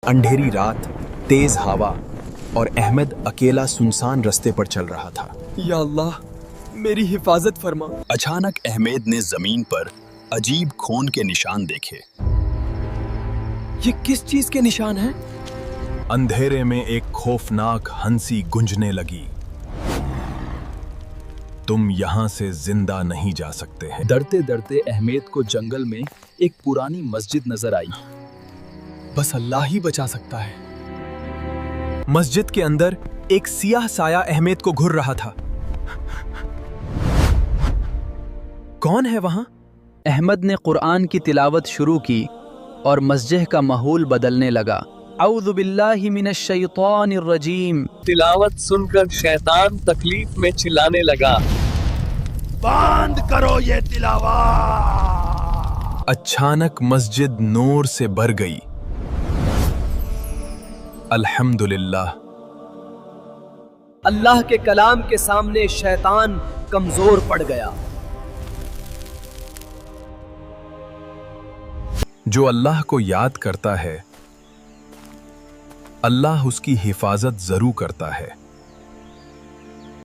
अंधेरी रात, तेज हवा और अहमद अकेला सुनसान रास्ते पर चल रहा था। या अल्लाह, मेरी हिफाजत फरमा। अचानक अहमद ने जमीन पर अजीब खून के निशान देखे। ये किस चीज के निशान हैं? अंधेरे में एक खौफनाक हंसी गूंजने लगी। तुम यहाँ से जिंदा नहीं जा सकते हैं। डरते डरते अहमद को जंगल में एक पुरानी मस्जिद नजर आई। बस अल्लाह ही बचा सकता है। मस्जिद के अंदर एक सियाह साया अहमद को घूर रहा था। कौन है वहां? अहमद ने कुरान की तिलावत शुरू की और मस्जिद का माहौल बदलने लगा। औज़ु बिल्लाहि मिनश शैतानिर रजीम। तिलावत सुनकर शैतान तकलीफ में चिल्लाने लगा, बंद करो ये तिलावत। अचानक मस्जिद नूर से भर गई। अल्हम्दुलिल्लाह। अल्लाह के कलाम के सामने शैतान कमजोर पड़ गया। जो अल्लाह को याद करता है, अल्लाह उसकी हिफाजत जरूर करता है।